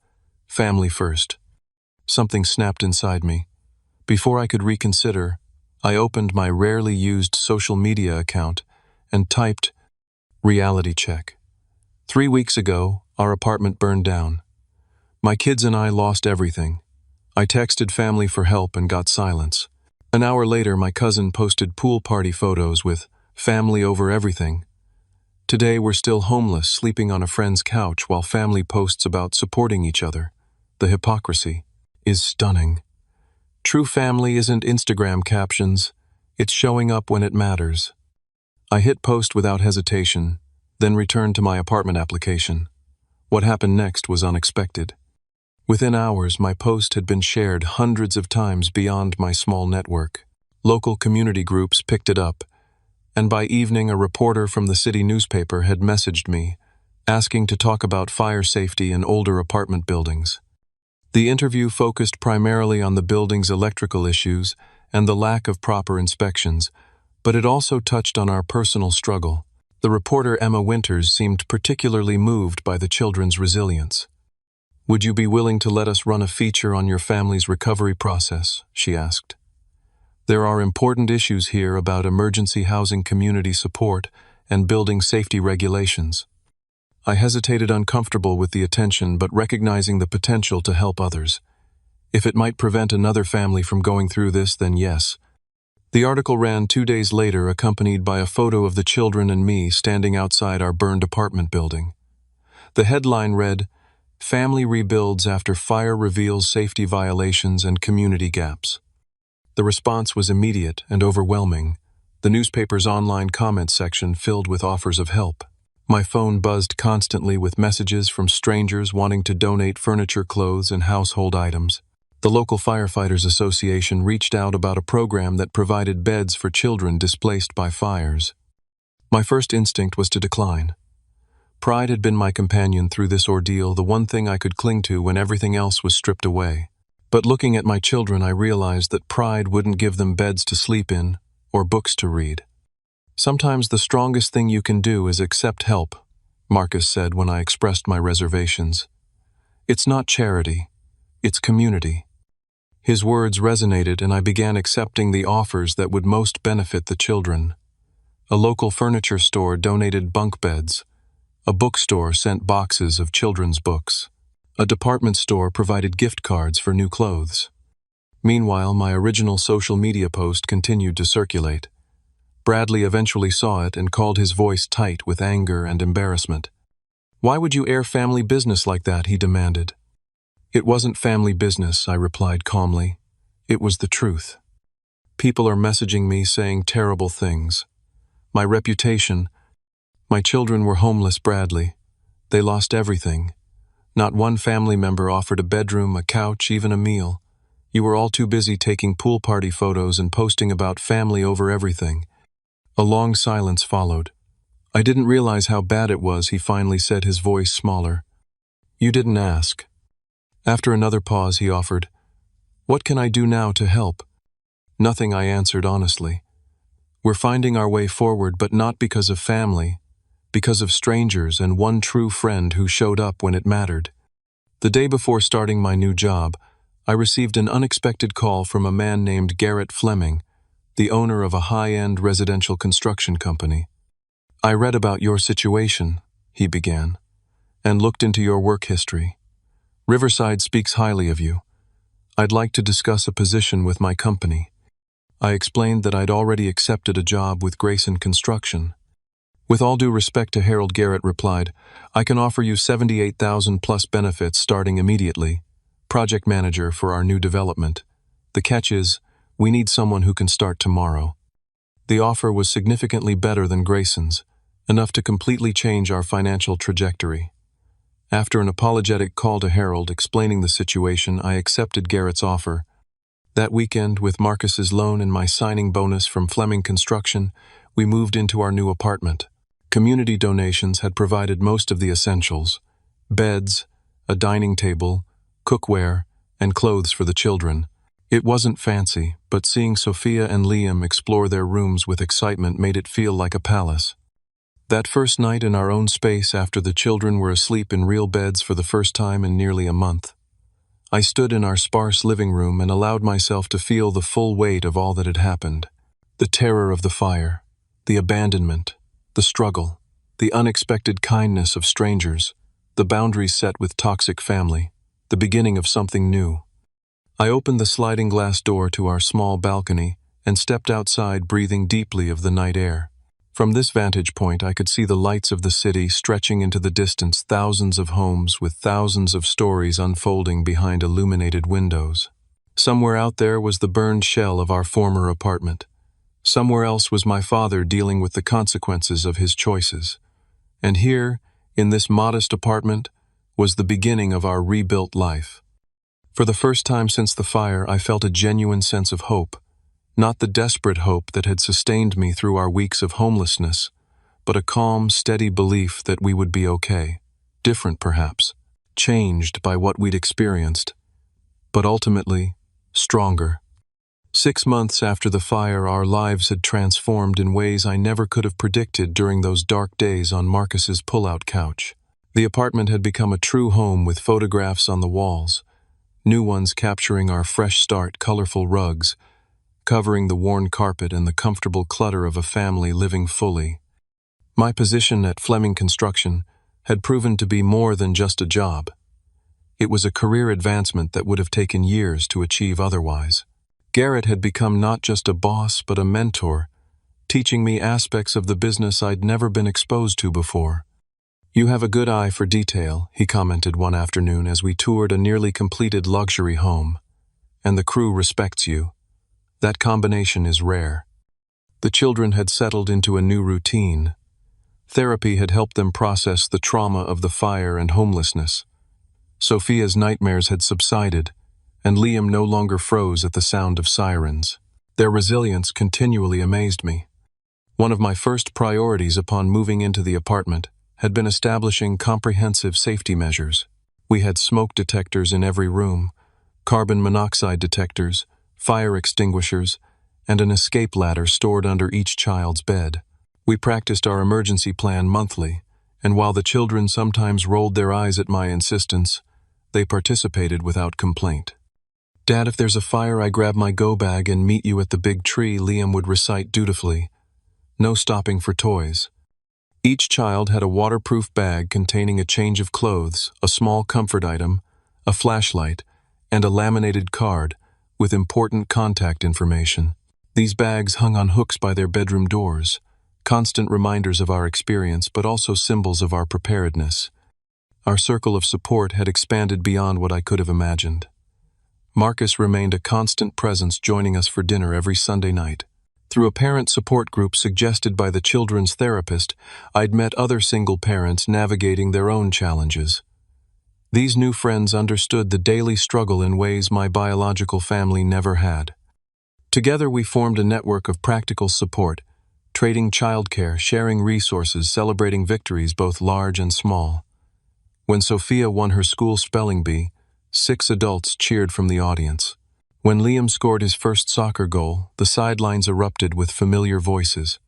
Family first. Something snapped inside me. Before I could reconsider, I opened my rarely used social media account and typed, "Reality check." 3 weeks ago, our apartment burned down. My kids and I lost everything. I texted family for help and got silence. An hour later, my cousin posted pool party photos with "family over everything." Today, we're still homeless, sleeping on a friend's couch while family posts about supporting each other. The hypocrisy is stunning. True family isn't Instagram captions. It's showing up when it matters. I hit post without hesitation, then returned to my apartment application. What happened next was unexpected. Within hours, my post had been shared hundreds of times beyond my small network. Local community groups picked it up, and by evening a reporter from the city newspaper had messaged me, asking to talk about fire safety in older apartment buildings. The interview focused primarily on the building's electrical issues and the lack of proper inspections, but it also touched on our personal struggle. The reporter, Emma Winters, seemed particularly moved by the children's resilience. "Would you be willing to let us run a feature on your family's recovery process?" she asked. "There are important issues here about emergency housing, community support, and building safety regulations." I hesitated, uncomfortable with the attention, but recognizing the potential to help others. If it might prevent another family from going through this, then yes. The article ran 2 days later, accompanied by a photo of the children and me standing outside our burned apartment building. The headline read, "Family Rebuilds After Fire Reveals Safety Violations and Community Gaps." The response was immediate and overwhelming, the newspaper's online comment section filled with offers of help. My phone buzzed constantly with messages from strangers wanting to donate furniture, clothes, and household items. The local firefighters association reached out about a program that provided beds for children displaced by fires. My first instinct was to decline. Pride had been my companion through this ordeal, the one thing I could cling to when everything else was stripped away. But looking at my children, I realized that pride wouldn't give them beds to sleep in or books to read. "Sometimes the strongest thing you can do is accept help," Marcus said when I expressed my reservations. "It's not charity, it's community." His words resonated, and I began accepting the offers that would most benefit the children. A local furniture store donated bunk beds. A bookstore sent boxes of children's books. A department store provided gift cards for new clothes. Meanwhile, my original social media post continued to circulate. Bradley eventually saw it and called his voice tight with anger and embarrassment. "Why would you air family business like that?" he demanded. "It wasn't family business," I replied calmly. "It was the truth. People are messaging me saying terrible things. My reputation. My children were homeless, Bradley. They lost everything. Not one family member offered a bedroom, a couch, even a meal. You were all too busy taking pool party photos and posting about family over everything." A long silence followed. "I didn't realize how bad it was," he finally said, his voice smaller. "You didn't ask." After another pause, he offered, "What can I do now to help?" "Nothing," I answered honestly. "We're finding our way forward, but not because of family, because of strangers and one true friend who showed up when it mattered." The day before starting my new job, I received an unexpected call from a man named Garrett Fleming, the owner of a high-end residential construction company. "I read about your situation," he began, "and looked into your work history. Riverside speaks highly of you. I'd like to discuss a position with my company." I explained that I'd already accepted a job with Grayson Construction. "With all due respect to Harold," Garrett replied, "I can offer you 78,000 plus benefits starting immediately. Project manager for our new development. The catch is, we need someone who can start tomorrow." The offer was significantly better than Grayson's, enough to completely change our financial trajectory. After an apologetic call to Harold explaining the situation, I accepted Garrett's offer. That weekend, with Marcus's loan and my signing bonus from Fleming Construction, we moved into our new apartment. Community donations had provided most of the essentials: beds, a dining table, cookware, and clothes for the children. It wasn't fancy, but seeing Sophia and Liam explore their rooms with excitement made it feel like a palace. That first night in our own space after the children were asleep in real beds for the first time in nearly a month, I stood in our sparse living room and allowed myself to feel the full weight of all that had happened. The terror of the fire, the abandonment, the struggle, the unexpected kindness of strangers, the boundaries set with toxic family, the beginning of something new. I opened the sliding glass door to our small balcony and stepped outside, breathing deeply of the night air. From this vantage point, I could see the lights of the city stretching into the distance, thousands of homes with thousands of stories unfolding behind illuminated windows. Somewhere out there was the burned shell of our former apartment. Somewhere else was my father dealing with the consequences of his choices. And here, in this modest apartment, was the beginning of our rebuilt life. For the first time since the fire, I felt a genuine sense of hope. Not the desperate hope that had sustained me through our weeks of homelessness, but a calm, steady belief that we would be okay. Different, perhaps. Changed by what we'd experienced. But ultimately, stronger. 6 months after the fire, our lives had transformed in ways I never could have predicted during those dark days on Marcus's pull-out couch. The apartment had become a true home with photographs on the walls, new ones capturing our fresh start, colorful rugs, covering the worn carpet and the comfortable clutter of a family living fully. My position at Fleming Construction had proven to be more than just a job. It was a career advancement that would have taken years to achieve otherwise. Garrett had become not just a boss but a mentor, teaching me aspects of the business I'd never been exposed to before. "You have a good eye for detail," he commented one afternoon as we toured a nearly completed luxury home. "And the crew respects you. That combination is rare." The children had settled into a new routine. Therapy had helped them process the trauma of the fire and homelessness. Sophia's nightmares had subsided, and Liam no longer froze at the sound of sirens. Their resilience continually amazed me. One of my first priorities upon moving into the apartment had been establishing comprehensive safety measures. We had smoke detectors in every room, carbon monoxide detectors, fire extinguishers, and an escape ladder stored under each child's bed. We practiced our emergency plan monthly, and while the children sometimes rolled their eyes at my insistence, they participated without complaint. "Dad, if there's a fire, I grab my go bag and meet you at the big tree," Liam would recite dutifully. No stopping for toys. Each child had a waterproof bag containing a change of clothes, a small comfort item, a flashlight, and a laminated card with important contact information. These bags hung on hooks by their bedroom doors, constant reminders of our experience but also symbols of our preparedness. Our circle of support had expanded beyond what I could have imagined. Marcus remained a constant presence, joining us for dinner every Sunday night. Through a parent support group suggested by the children's therapist, I'd met other single parents navigating their own challenges. These new friends understood the daily struggle in ways my biological family never had. Together we formed a network of practical support, trading childcare, sharing resources, celebrating victories both large and small. When Sophia won her school spelling bee, 6 adults cheered from the audience. When Liam scored his first soccer goal, the sidelines erupted with familiar voices.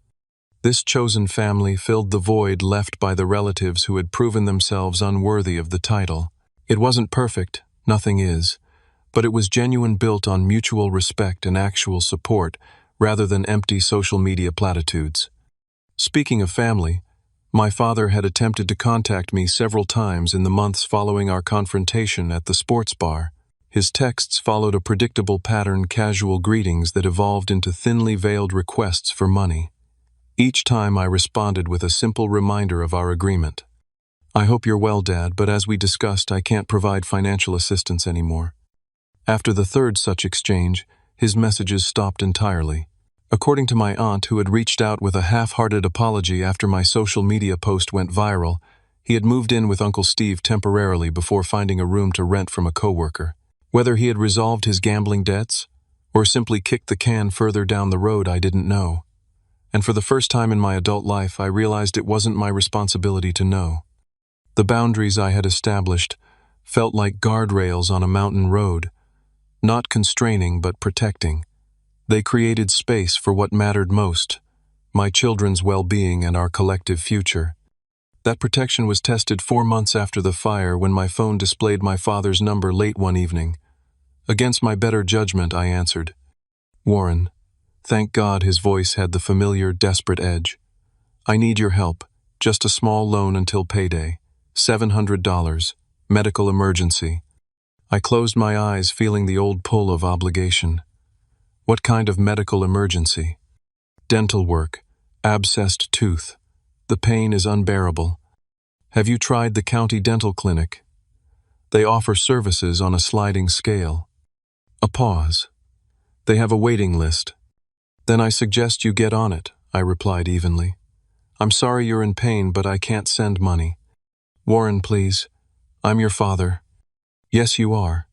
This chosen family filled the void left by the relatives who had proven themselves unworthy of the title. It wasn't perfect, nothing is, but it was genuine, built on mutual respect and actual support rather than empty social media platitudes. Speaking of family, my father had attempted to contact me several times in the months following our confrontation at the sports bar. His texts followed a predictable pattern, casual greetings that evolved into thinly veiled requests for money. Each time I responded with a simple reminder of our agreement. "I hope you're well, Dad, but as we discussed, I can't provide financial assistance anymore." After the third such exchange, his messages stopped entirely. According to my aunt, who had reached out with a half-hearted apology after my social media post went viral, he had moved in with Uncle Steve temporarily before finding a room to rent from a coworker. Whether he had resolved his gambling debts, or simply kicked the can further down the road, I didn't know. And for the first time in my adult life, I realized it wasn't my responsibility to know. The boundaries I had established felt like guardrails on a mountain road, not constraining but protecting. They created space for what mattered most, my children's well-being and our collective future. That protection was tested 4 months after the fire when my phone displayed my father's number late one evening. Against my better judgment, I answered. "Warren." Thank God his voice had the familiar, desperate edge. "I need your help. Just a small loan until payday. $700. Medical emergency." I closed my eyes, feeling the old pull of obligation. What kind of medical emergency? "Dental work. Abscessed tooth. The pain is unbearable. Have you tried the county dental clinic? They offer services on a sliding scale." A pause. "They have a waiting list." "Then I suggest you get on it," I replied evenly. "I'm sorry you're in pain, but I can't send money." "Warren, please. I'm your father." "Yes, you are.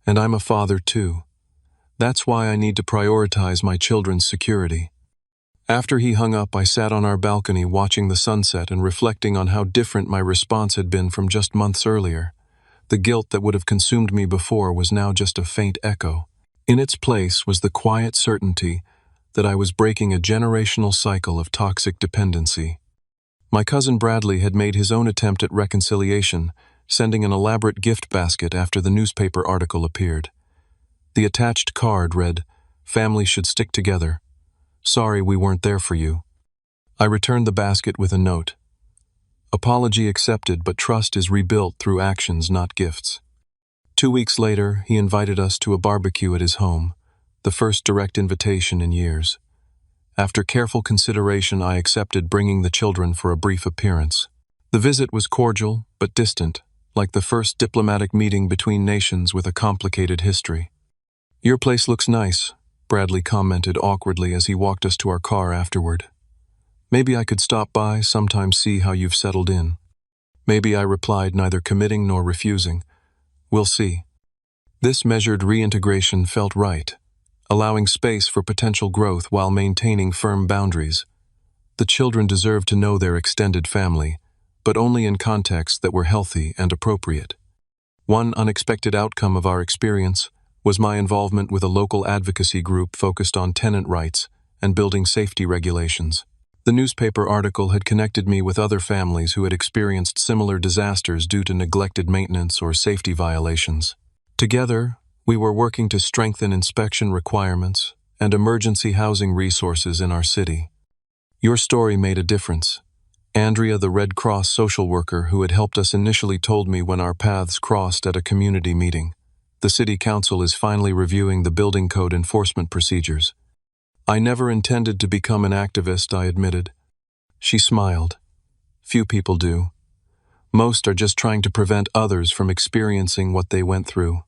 And I'm a father too. That's why I need to prioritize my children's security." After he hung up, I sat on our balcony watching the sunset and reflecting on how different my response had been from just months earlier. The guilt that would have consumed me before was now just a faint echo. In its place was the quiet certainty that I was breaking a generational cycle of toxic dependency. My cousin Bradley had made his own attempt at reconciliation, sending an elaborate gift basket after the newspaper article appeared. The attached card read, "Family should stick together. Sorry we weren't there for you." I returned the basket with a note. "Apology accepted, but trust is rebuilt through actions, not gifts." 2 weeks later, he invited us to a barbecue at his home, the first direct invitation in years. After careful consideration, I accepted, bringing the children for a brief appearance. The visit was cordial, but distant, like the first diplomatic meeting between nations with a complicated history. "Your place looks nice," Bradley commented awkwardly as he walked us to our car afterward. "Maybe I could stop by sometime, see how you've settled in." "Maybe," I replied, neither committing nor refusing. "We'll see." This measured reintegration felt right, allowing space for potential growth while maintaining firm boundaries. The children deserved to know their extended family, but only in contexts that were healthy and appropriate. One unexpected outcome of our experience was my involvement with a local advocacy group focused on tenant rights and building safety regulations. The newspaper article had connected me with other families who had experienced similar disasters due to neglected maintenance or safety violations. Together, we were working to strengthen inspection requirements and emergency housing resources in our city. Your story made a difference. Andrea, the Red Cross social worker who had helped us initially, told me when our paths crossed at a community meeting. The city council is finally reviewing the building code enforcement procedures. I never intended to become an activist, I admitted. She smiled. Few people do. Most are just trying to prevent others from experiencing what they went through.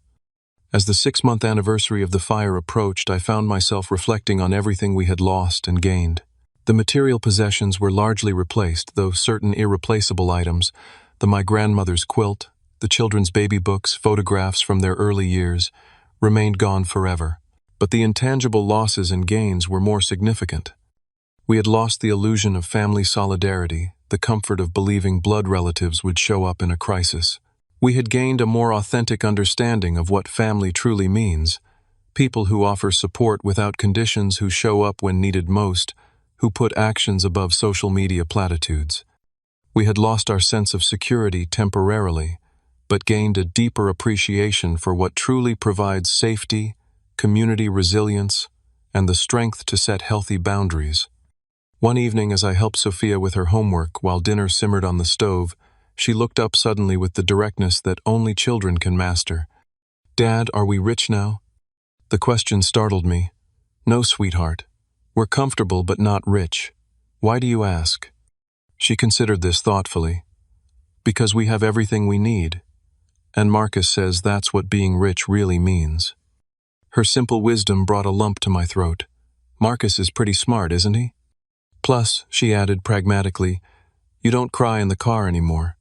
As the 6-month anniversary of the fire approached, I found myself reflecting on everything we had lost and gained. The material possessions were largely replaced, though certain irreplaceable items, my grandmother's quilt, the children's baby books, photographs from their early years, remained gone forever. But the intangible losses and gains were more significant. We had lost the illusion of family solidarity, the comfort of believing blood relatives would show up in a crisis. We had gained a more authentic understanding of what family truly means, people who offer support without conditions, who show up when needed most, who put actions above social media platitudes. We had lost our sense of security temporarily, but gained a deeper appreciation for what truly provides safety, community resilience, and the strength to set healthy boundaries. One evening, as I helped Sophia with her homework while dinner simmered on the stove, she looked up suddenly with the directness that only children can master. "Dad, are we rich now?" The question startled me. "No, sweetheart. We're comfortable but not rich. Why do you ask?" She considered this thoughtfully. "Because we have everything we need. And Marcus says that's what being rich really means." Her simple wisdom brought a lump to my throat. "Marcus is pretty smart, isn't he? Plus," she added pragmatically, "you don't cry in the car anymore.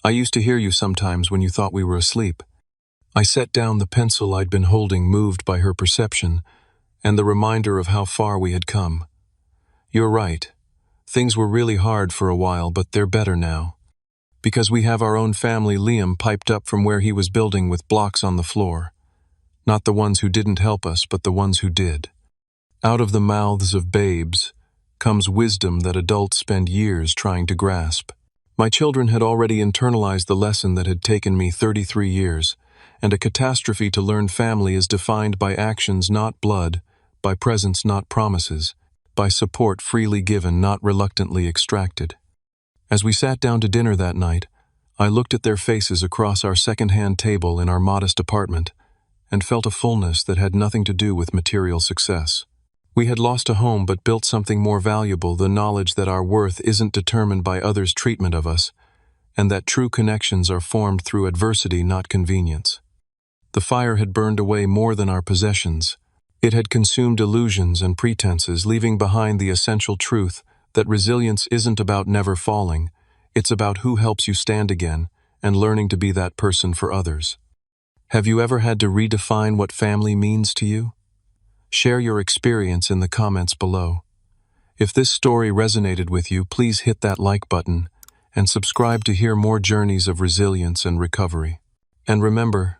I used to hear you sometimes when you thought we were asleep." I set down the pencil I'd been holding, moved by her perception and the reminder of how far we had come. "You're right. Things were really hard for a while, but they're better now. Because we have our own family." Liam piped up from where he was building with blocks on the floor. "Not the ones who didn't help us, but the ones who did." Out of the mouths of babes comes wisdom that adults spend years trying to grasp. My children had already internalized the lesson that had taken me 33 years, and a catastrophe to learn family is defined by actions, not blood, by presence, not promises, by support freely given, not reluctantly extracted. As we sat down to dinner that night, I looked at their faces across our second-hand table in our modest apartment and felt a fullness that had nothing to do with material success. We had lost a home but built something more valuable, the knowledge that our worth isn't determined by others' treatment of us, and that true connections are formed through adversity, not convenience. The fire had burned away more than our possessions. It had consumed illusions and pretenses, leaving behind the essential truth that resilience isn't about never falling, it's about who helps you stand again and learning to be that person for others. Have you ever had to redefine what family means to you? Share your experience in the comments below. If this story resonated with you, please hit that like button and subscribe to hear more journeys of resilience and recovery. And remember,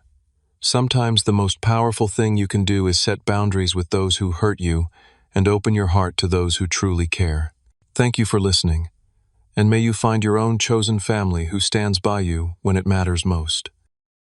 sometimes the most powerful thing you can do is set boundaries with those who hurt you and open your heart to those who truly care. Thank you for listening, and may you find your own chosen family who stands by you when it matters most.